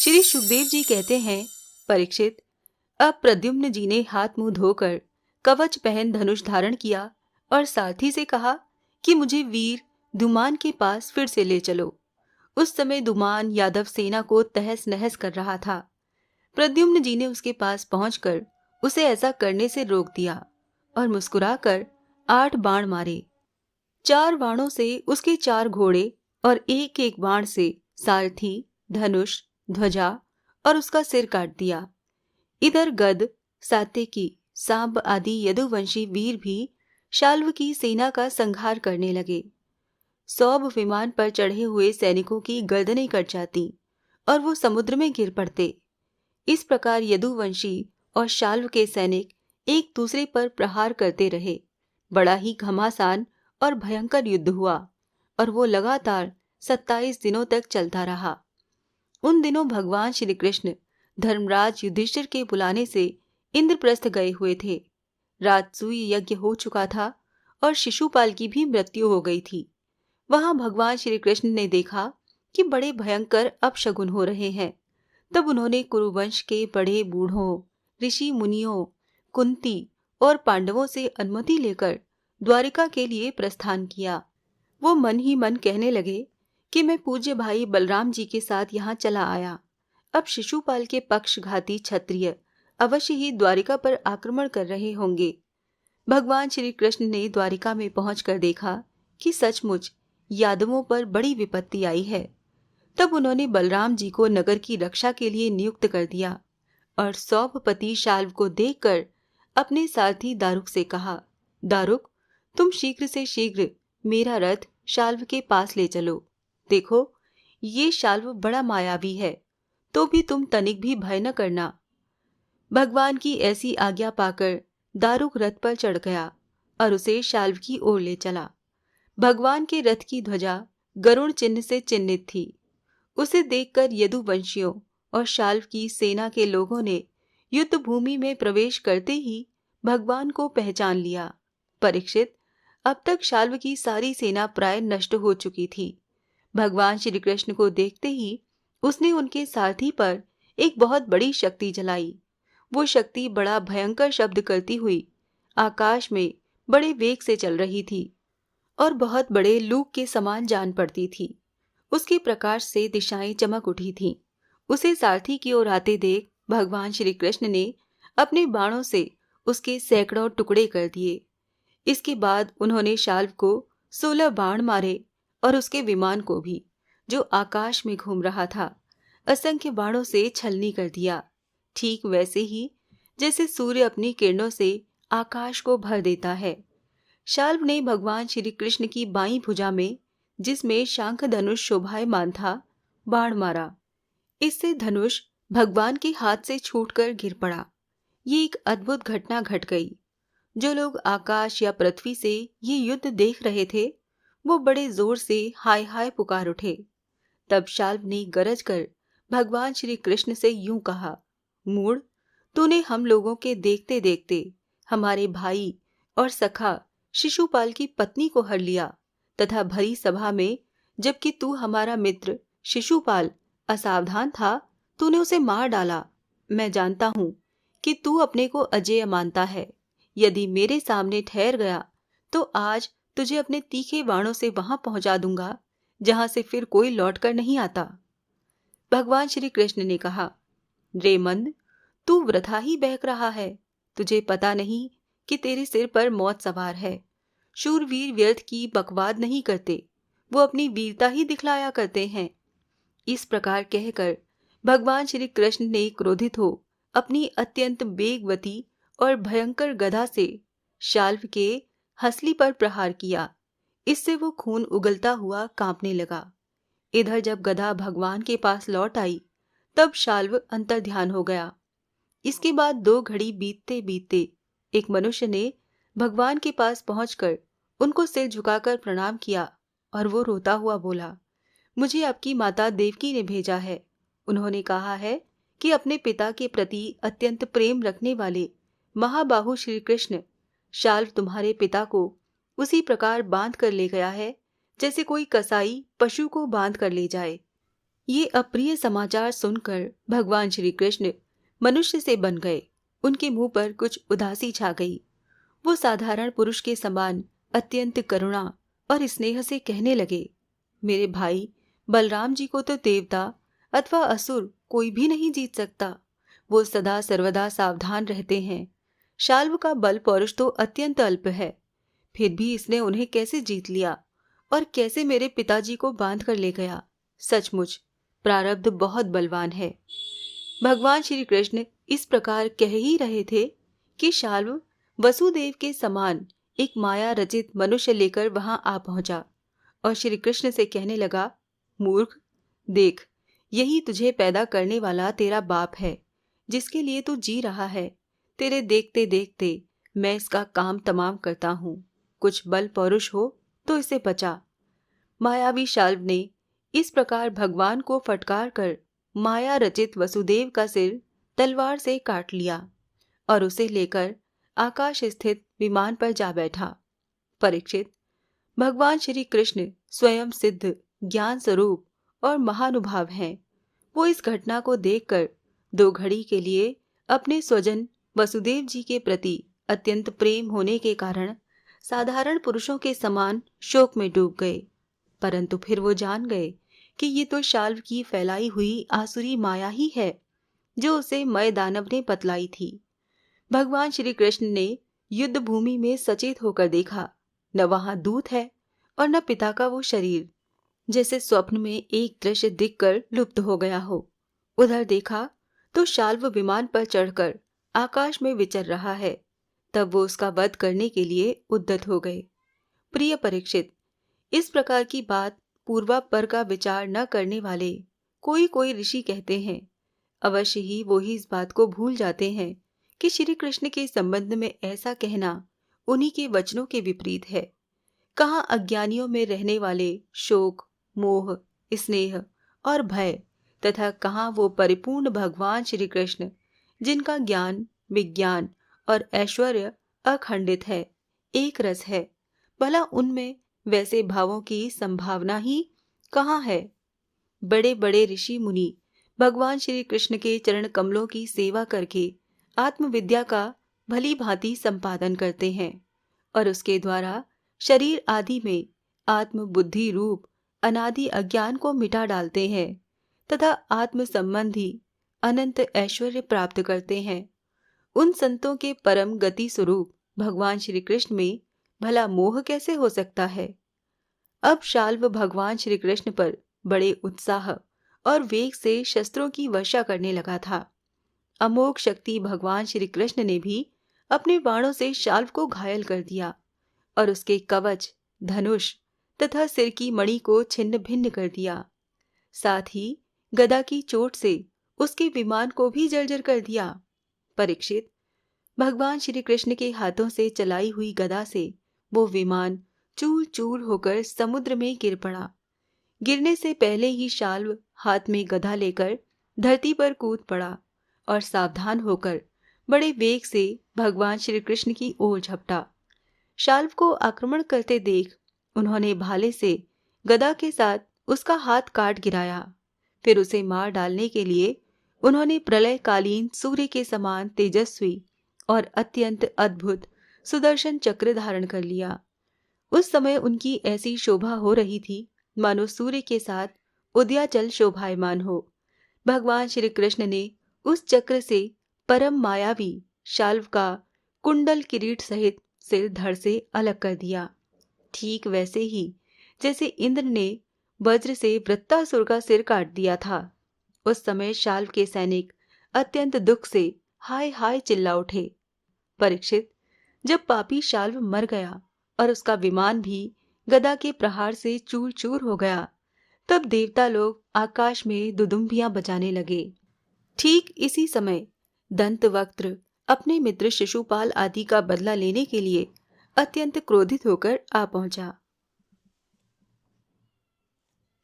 श्री सुखदेव जी कहते हैं, परीक्षित, अब प्रद्युम्न जी ने हाथ मुंह धोकर कवच पहन धनुष धारण किया और सारथी से कहा कि मुझे वीर धुमान के पास फिर से ले चलो। उस समय धुमान यादव सेना को तहस नहस कर रहा था। प्रद्युम्न जी ने उसके पास पहुंचकर उसे ऐसा करने से रोक दिया और मुस्कुराकर 8 बाण मारे। 4 बाणों से उसके 4 घोड़े और एक एक बाण से सारथी, धनुष, ध्वजा और उसका सिर काट दिया। इधर गद, सात्यकी, सांब आदि यदुवंशी वीर भी शाल्व की सेना का संहार करने लगे। सौभ विमान पर चढ़े हुए सैनिकों की गर्दनें कट जाती और वो समुद्र में गिर पड़ते। इस प्रकार यदुवंशी और शाल्व के सैनिक एक दूसरे पर प्रहार करते रहे। बड़ा ही घमासान और भयंकर युद्ध हुआ और वो लगातार 27 दिनों तक चलता रहा। उन दिनों भगवान श्री कृष्ण धर्मराज युधिष्ठिर के बुलाने से इंद्रप्रस्थ गए हुए थे। राजसूय यज्ञ हो चुका था और शिशुपाल की भी मृत्यु हो गई थी। वहां भगवान श्री कृष्ण ने देखा कि बड़े भयंकर अपशगुन हो रहे हैं। तब उन्होंने कुरुवंश के बड़े बूढ़ों, ऋषि मुनियों, कुंती और पांडवों से अनुमति लेकर द्वारिका के लिए प्रस्थान किया। वो मन ही मन कहने लगे कि मैं पूज्य भाई बलराम जी के साथ यहाँ चला आया। अब शिशुपाल के पक्षघाती क्षत्रिय अवश्य ही द्वारिका पर आक्रमण कर रहे होंगे। भगवान श्री कृष्ण ने द्वारिका में पहुंचकर देखा कि सचमुच यादवों पर बड़ी विपत्ति आई है। तब उन्होंने बलराम जी को नगर की रक्षा के लिए नियुक्त कर दिया और सौभपति शाल्व को देखकर अपने सारथी दारुक से कहा, दारुक, तुम शीघ्र से शीघ्र मेरा रथ शाल्व के पास ले चलो। देखो, ये शाल्व बड़ा मायावी है, तो भी तुम तनिक भी भय न करना। भगवान की ऐसी आज्ञा पाकर दारुक रथ पर चढ़ गया और उसे शाल्व की ओर ले चला। भगवान के रथ की ध्वजा गरुड़ चिन्ह से चिन्हित थी। उसे देखकर यदुवंशियों और शाल्व की सेना के लोगों ने युद्ध भूमि में प्रवेश करते ही भगवान को पहचान लिया। परीक्षित, अब तक शाल्व की सारी सेना प्राय नष्ट हो चुकी थी। भगवान श्री कृष्ण को देखते ही उसने उनके सारथी पर एक बहुत बड़ी शक्ति जलाई। वो शक्ति बड़ा भयंकर शब्द करती हुई आकाश में बड़े वेग से चल रही थी और बहुत बड़े लूक के समान जान पड़ती थी। उसके प्रकाश से दिशाएं चमक उठी थीं। उसे सारथी की ओर आते देख भगवान श्री कृष्ण ने अपने बाणों से उसके सैकड़ों टुकड़े कर दिए। इसके बाद उन्होंने शाल्व को 16 बाण मारे और उसके विमान को भी, जो आकाश में घूम रहा था, असंख्य बाणों से छलनी कर दिया। ठीक वैसे ही जैसे सूर्य अपनी किरणों से आकाश को भर देता है। शाल्व ने भगवान श्री कृष्ण की बाईं भुजा में, जिसमें शांख धनुष शोभायमान था, बाण मारा। इससे धनुष भगवान के हाथ से छूटकर गिर पड़ा। ये एक अद्भुत घटना घट गई। जो लोग आकाश या पृथ्वी से ये युद्ध देख रहे थे, वो बड़े जोर से हाय हाय पुकार उठे। तब शाल्व ने गरज कर भगवान श्री कृष्ण से यूं कहा, मूढ़, तूने हम लोगों के देखते देखते हमारे भाई और सखा शिशुपाल की पत्नी को हर लिया तथा भरी सभा में, जबकि तू हमारा मित्र शिशुपाल असावधान था, तूने उसे मार डाला। मैं जानता हूं कि तू अपने को अजेय मानता है। यदि मेरे सामने ठहर गया तो आज तुझे अपने तीखे बाणों से वहां पहुंचा दूंगा जहां से फिर कोई लौटकर नहीं आता। भगवान श्री कृष्ण ने कहा, रे मंद, तू वृथा ही बहक रहा है। तुझे पता नहीं कि तेरे सिर पर मौत सवार है। शूरवीर व्यर्थ की बकवाद नहीं करते, वो अपनी वीरता ही दिखलाया करते हैं। इस प्रकार कहकर भगवान श्री कृष्ण ने क्रोधित हो अपनी अत्यंत वेगवती और भयंकर गदा से शाल्व के हंसली पर प्रहार किया। इससे वो खून उगलता हुआ कांपने लगा। इधर जब गदा भगवान के पास लौट आई, तब शाल्व अंतर्ध्यान हो गया। इसके बाद 2 घड़ी बीतते बीतते एक मनुष्य ने भगवान के पास पहुंचकर उनको सिर झुकाकर प्रणाम किया और वो रोता हुआ बोला, मुझे आपकी माता देवकी ने भेजा है। उन्होंने कहा है कि अपने पिता के प्रति अत्यंत प्रेम रखने वाले महाबाहु श्री कृष्ण शाल्व तुम्हारे पिता को उसी प्रकार बांध कर ले गया है जैसे कोई कसाई पशु को बांध कर ले जाए। ये अप्रिय समाचार सुनकर भगवान श्री कृष्ण मनुष्य से बन गए। उनके मुंह पर कुछ उदासी छा गई। वो साधारण पुरुष के समान अत्यंत करुणा और स्नेह से कहने लगे, मेरे भाई बलराम जी को तो देवता अथवा असुर कोई भी नहीं जीत सकता। वो सदा सर्वदा सावधान रहते हैं। शाल्व का बल पौरुष तो अत्यंत अल्प है, फिर भी इसने उन्हें कैसे जीत लिया और कैसे मेरे पिताजी को बांध कर ले गया। सचमुच प्रारब्ध बहुत बलवान है। भगवान श्री कृष्ण इस प्रकार कह ही रहे थे कि शाल्व वसुदेव के समान एक माया रचित मनुष्य लेकर वहां आ पहुंचा और श्री कृष्ण से कहने लगा, मूर्ख, देख, यही तुझे पैदा करने वाला तेरा बाप है, जिसके लिए तू जी रहा है। तेरे देखते देखते मैं इसका काम तमाम करता हूँ। कुछ बल पौरुष हो तो इसे बचा। मायावी शाल्व ने इस प्रकार भगवान को फटकार कर माया रचित वसुदेव का सिर तलवार से काट लिया और उसे लेकर आकाश स्थित विमान पर जा बैठा। परीक्षित, भगवान श्री कृष्ण स्वयं सिद्ध, ज्ञान स्वरूप और महानुभाव हैं। वो इस घटना को देखकर 2 घड़ी के लिए अपने स्वजन वसुदेव जी के प्रति अत्यंत प्रेम होने के कारण साधारण पुरुषों के समान शोक में डूब गए। परंतु फिर वो जान गए कि ये तो शाल्व की फैलाई हुई आसुरी माया ही है, जो उसे मय दानव ने बतलाई थी। भगवान श्री कृष्ण ने युद्ध भूमि में सचेत होकर देखा, न वहां दूत है और न पिता का वो शरीर। जैसे स्वप्न में एक दृश्य दिखकर लुप्त हो गया हो। उधर देखा तो शाल्व विमान पर चढ़कर आकाश में विचर रहा है। तब वो उसका वध करने के लिए उद्यत हो गए। प्रिय परीक्षित, इस प्रकार की बात पूर्वापर का विचार न करने वाले कोई कोई ऋषि कहते हैं। अवश्य ही वो ही इस बात को भूल जाते हैं कि श्री कृष्ण के संबंध में ऐसा कहना उन्हीं के वचनों के विपरीत है। कहाँ अज्ञानियों में रहने वाले शोक, मोह, स्नेह और भय तथा कहाँ वो परिपूर्ण भगवान श्री कृष्ण, जिनका ज्ञान, विज्ञान और ऐश्वर्य अखंडित है, एक रस है। भला उनमें वैसे भावों की संभावना ही कहाँ है। बड़े बड़े ऋषि मुनि भगवान श्री कृष्ण के चरण कमलों की सेवा करके आत्मविद्या का भली भांति संपादन करते हैं और उसके द्वारा शरीर आदि में आत्म बुद्धि रूप अनादि अज्ञान को मिटा डालते हैं तथा आत्म संबंधी अनंत ऐश्वर्य प्राप्त करते हैं। उन संतों के परम गति स्वरूप भगवान श्री कृष्ण में भला मोह कैसे हो सकता है। अब शाल्व भगवान श्री कृष्ण पर बड़े उत्साह और वेग से शस्त्रों की वर्षा करने लगा था। अमोघ शक्ति भगवान श्री कृष्ण ने भी अपने बाणों से शाल्व को घायल कर दिया और उसके कवच, धनुष तथा सिर की मणि को छिन्न भिन्न कर दिया। साथ ही गदा की चोट से उसके विमान को भी जर्जर कर दिया। परीक्षित, भगवान श्री कृष्ण के हाथों से चलाई हुई गदा से वो विमान चूर चूर होकर समुद्र में गिर पड़ा। गिरने से पहले ही शाल्व हाथ में गदा लेकर धरती पर कूद पड़ा और सावधान होकर बड़े वेग से भगवान श्री कृष्ण की ओर झपटा। शाल्व को आक्रमण करते देख उन्होंने भाले से गदा के साथ उसका हाथ काट गिराया। फिर उसे मार डालने के लिए उन्होंने प्रलयकालीन सूर्य के समान तेजस्वी और अत्यंत अद्भुत सुदर्शन चक्र धारण कर लिया। उस समय उनकी ऐसी शोभा हो रही थी मानो सूर्य के साथ उदयाचल शोभायमान हो। भगवान श्री कृष्ण ने उस चक्र से परम मायावी शाल्व का कुंडल किरीट सहित सिर धड़ से अलग कर दिया। ठीक वैसे ही जैसे इंद्र ने वज्र से वृत्तासुर का सिर काट दिया था। उस समय शाल्व के सैनिक अत्यंत दुख से हाय हाय चिल्ला उठे। परीक्षित, जब पापी शाल्व मर गया और उसका विमान भी गदा के प्रहार से चूर चूर हो गया, तब देवता लोग आकाश में दुदुम्बियां बजाने लगे। ठीक इसी समय दंतवक्त्र अपने मित्र शिशुपाल आदि का बदला लेने के लिए अत्यंत क्रोधित होकर आ पहुंचा।